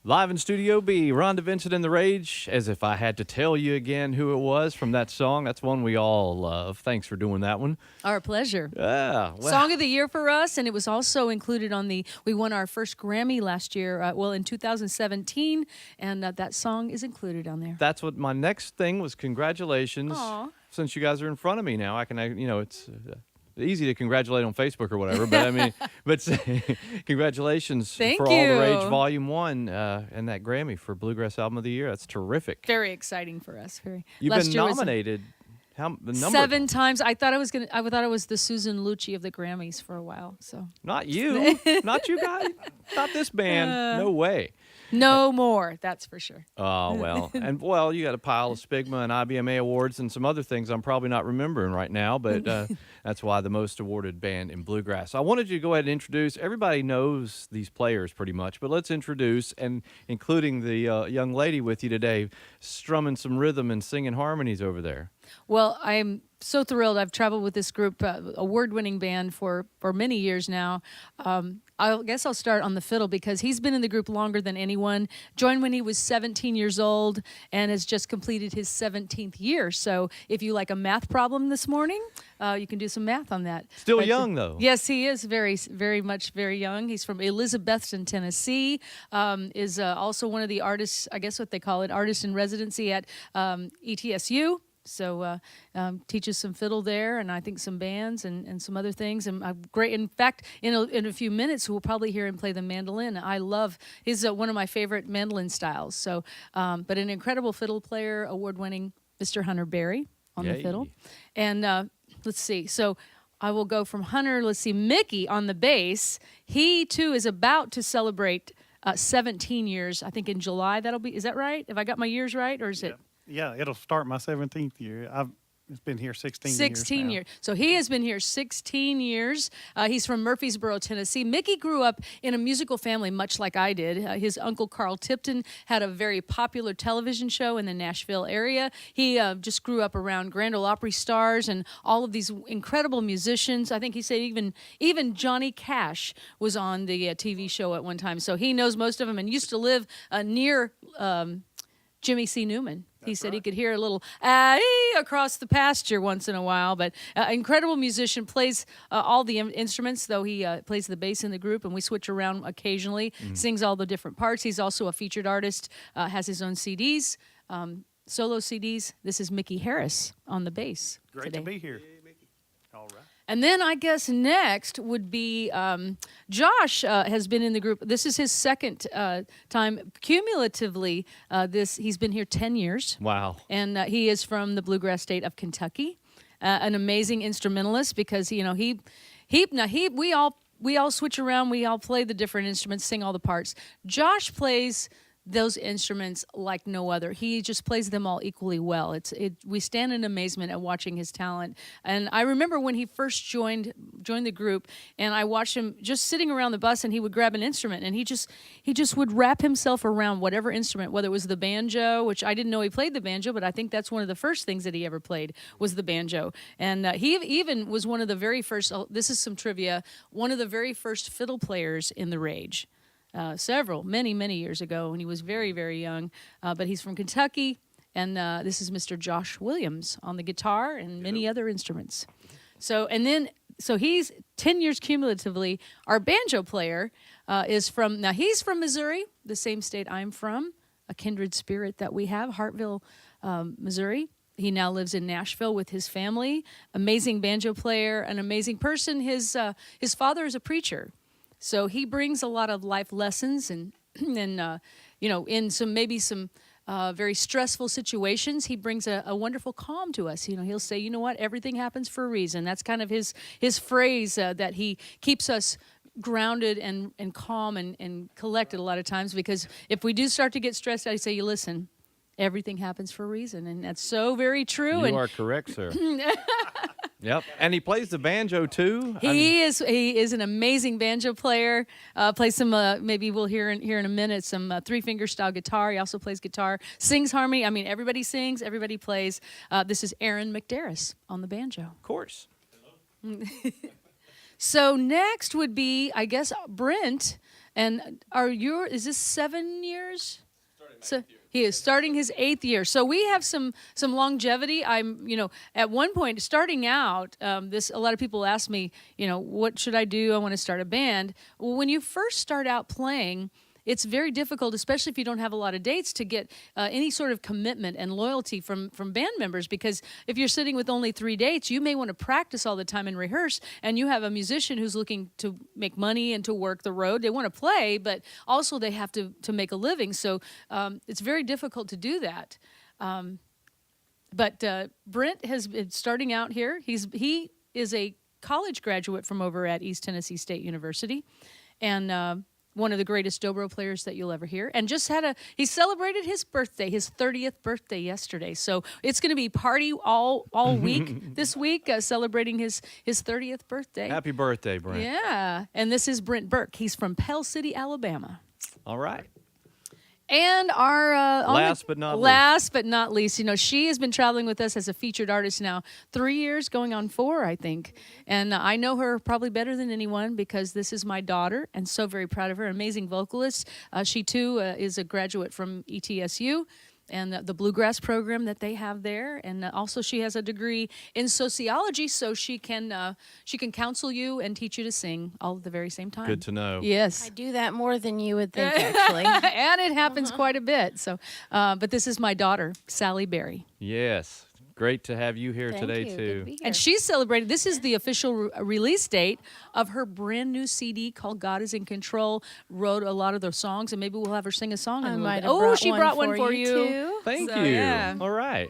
Live in Studio B, Rhonda Vincent and the Rage, as if I had to tell you again who it was from that song. That's one we all love. Thanks for doing that one. Our pleasure. Yeah. Well, Song of the Year for us, and it was also included on we won our first Grammy last year, in 2017, and that song is included on there. that's what my next thing was. Congratulations. Aw. Since you guys are in front of me now, I can, it's easy to congratulate on Facebook or whatever, but I mean, congratulations Thank for All the you. Rage Volume 1 and that Grammy for Bluegrass Album of the Year. That's terrific. Very exciting for us. You've Last been year was nominated. How the number? 7 times. I thought I was the Susan Lucci of the Grammys for a while. So Not you. Not you guys. Not this band. No way. no more. That's for sure. Oh, well. And, well, you got a pile of SPIGMA and IBMA awards and some other things I'm probably not remembering right now, but that's why the most awarded band in Bluegrass. I wanted you to go ahead and introduce. Everybody knows these players pretty much, but let's introduce, and including the young lady with you today, strumming some rhythm and singing harmonies over there. Well, I'm so thrilled. I've traveled with this group, award-winning band for many years now. I guess I'll start on the fiddle because he's been in the group longer than anyone. Joined when he was 17 years old and has just completed his 17th year. So if you like a math problem this morning, you can do some math on that. Still young, though. Yes, he is very much very young. He's from Elizabethton, Tennessee. Is also one of the artists, I guess what they call it, artist in residency at ETSU. So teaches some fiddle there, and I think some bands and some other things. And great. In fact, in a few minutes, we'll probably hear him play the mandolin. He's one of my favorite mandolin styles. So, but an incredible fiddle player, award-winning Mr. Hunter Berry on the fiddle. And let's see. So I will go from Hunter. Let's see, Mickey on the bass. He too is about to celebrate 17 years. I think in July that'll be. Is that right? Have I got my years right, or is it? Yeah, it'll start my 17th year. It's been here 16 years 16 years. So he has been here 16 years. He's from Murfreesboro, Tennessee. Mickey grew up in a musical family much like I did. His uncle Carl Tipton had a very popular television show in the Nashville area. He just grew up around Grand Ole Opry stars and all of these incredible musicians. I think he said even Johnny Cash was on the TV show at one time. So he knows most of them and used to live near Jimmy C. Newman. He said he could hear a little across the pasture once in a while, but incredible musician, plays all the instruments, though he plays the bass in the group, and we switch around occasionally, sings all the different parts. He's also a featured artist, has his own CDs, solo CDs. This is Mickey Harris on the bass Great today. to be here. All right. And then I guess next would be Josh has been in the group. This is his second time cumulatively. He's been here 10 years. Wow. And he is from the bluegrass state of Kentucky. An amazing instrumentalist because we all switch around. We all play the different instruments, sing all the parts. Josh plays those instruments like no other. He just plays them all equally well. We stand in amazement at watching his talent. And I remember when he first joined the group, and I watched him just sitting around the bus, and he would grab an instrument, and he just would wrap himself around whatever instrument, whether it was the banjo, which I didn't know he played the banjo, but I think that's one of the first things that he ever played was the banjo. And he even was one of the very first. This is some trivia. One of the very first fiddle players in the Rage. Many years ago when he was very, very young. But he's from Kentucky, and this is Mr. Josh Williams on the guitar and many other instruments. So he's 10 years cumulatively. Our banjo player he's from Missouri, the same state I'm from, a kindred spirit that we have, Hartville, Missouri. He now lives in Nashville with his family. Amazing banjo player, an amazing person. His father is a preacher. So he brings a lot of life lessons and in some very stressful situations, he brings a wonderful calm to us. He'll say, you know what, everything happens for a reason. That's kind of his phrase that he keeps us grounded and calm and collected a lot of times, because if we do start to get stressed out, I say, you listen, everything happens for a reason. And that's so very true. You are correct, sir. Yep, and he plays the banjo too. He is an amazing banjo player. Plays some maybe we'll hear in a minute some 3-finger style guitar. He also plays guitar, sings harmony. I mean, everybody sings, everybody plays. This is Aaron McDarris on the banjo. Of course. So next would be, I guess, Brent. And is this 7 years? So he is starting his 8th year. So we have some longevity. At one point starting out, a lot of people ask me, what should I do? I want to start a band. Well, when you first start out playing, it's very difficult, especially if you don't have a lot of dates, to get any sort of commitment and loyalty from band members, because if you're sitting with only 3 dates, you may want to practice all the time and rehearse, and you have a musician who's looking to make money and to work the road. They want to play, but also they have to make a living, so it's very difficult to do that. But Brent has been starting out here. He is a college graduate from over at East Tennessee State University, and one of the greatest dobro players that you'll ever hear, and he celebrated his birthday, his 30th birthday yesterday. So it's going to be party all week this week, celebrating his 30th birthday. Happy birthday, Brent. Yeah, and this is Brent Burke. He's from Pell City, Alabama. All right. And our last but not least, she has been traveling with us as a featured artist now 3 years, going on 4, I think. And I know her probably better than anyone because this is my daughter, and so very proud of her. Amazing vocalist. She too is a graduate from ETSU and the bluegrass program that they have there, and also she has a degree in sociology, so she can counsel you and teach you to sing all at the very same time. Good to know. Yes, I do that more than you would think, actually. and it happens quite a bit. So, but this is my daughter, Sally Berry. Yes. Great to have you here Thank today, you. Good too. to be here. And she's celebrating. This is the official release date of her brand new CD called "God Is in Control." Wrote a lot of the songs, and maybe we'll have her sing a song. I in a little might bit. have She brought one for you. too. Thank So, you. yeah. All right.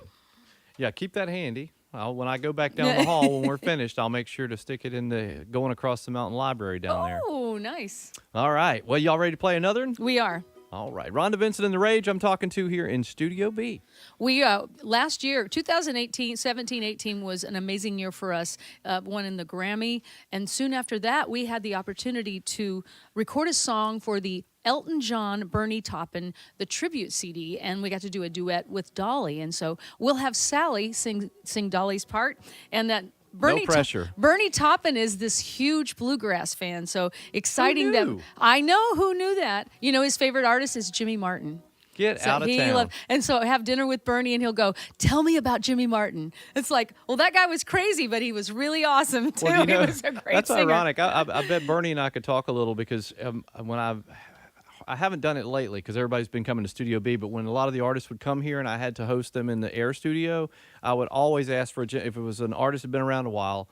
Yeah, keep that handy. When I go back down the hall when we're finished, I'll make sure to stick it in the Going Across the Mountain library down there. Oh, nice. All right. Well, y'all ready to play another one? We are. All right. Rhonda Vincent and the Rage I'm talking to here in Studio B. We last year, 17-18 was an amazing year for us. Won in the Grammy, and soon after that, we had the opportunity to record a song for the Elton John, Bernie Taupin, the tribute CD, and we got to do a duet with Dolly. And so we'll have Sally sing Dolly's part, and that. No pressure. Bernie Taupin is this huge bluegrass fan, so exciting Who knew? that I know who knew that. His favorite artist is Jimmy Martin. Get out of he town. And so I have dinner with Bernie, and he'll go, "Tell me about Jimmy Martin." It's like, well, that guy was crazy, but he was really awesome too. Well, He was a great that's singer. ironic. I bet Bernie and I could talk a little because when I haven't done it lately because everybody's been coming to Studio B, but when a lot of the artists would come here and I had to host them in the Air Studio, I would always ask for, if it was an artist who had been around a while,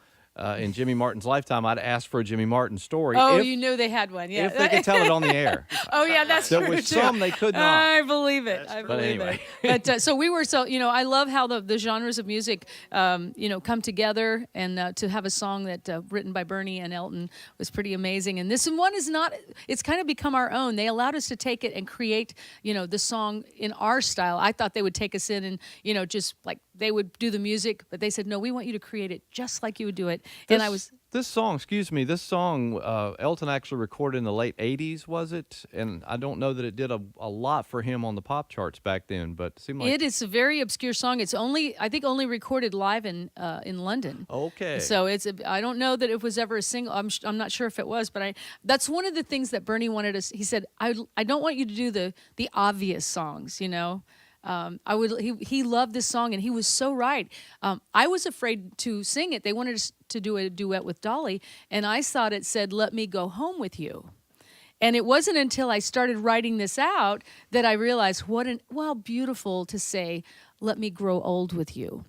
in Jimmy Martin's lifetime, I'd ask for a Jimmy Martin story. Oh, if, you knew they had one, yeah. if they could tell it on the air. Oh, yeah, that's There true, was too. some they could not. I believe it. I But believe anyway. it. But so we were I love how the genres of music, come together, and to have a song that written by Bernie and Elton was pretty amazing. And this one is not. It's kind of become our own. They allowed us to take it and create, the song in our style. I thought they would take us in and, just like they would do the music, but they said, no, we want you to create it just like you would do it. And I was. This song, Elton actually recorded in the late 80s, was it? And I don't know that it did a lot for him on the pop charts back then, but it seemed like... It is a very obscure song. It's I think only recorded live in London. Okay. So I don't know that it was ever a single. I'm not sure if it was, but that's one of the things that Bernie wanted us. He said, I don't want you to do the obvious songs, he loved this song, and he was so right. I was afraid to sing it. They wanted us to do a duet with Dolly, and I thought it said, "Let me go home with you." And it wasn't until I started writing this out that I realized how beautiful to say, "Let me grow old with you."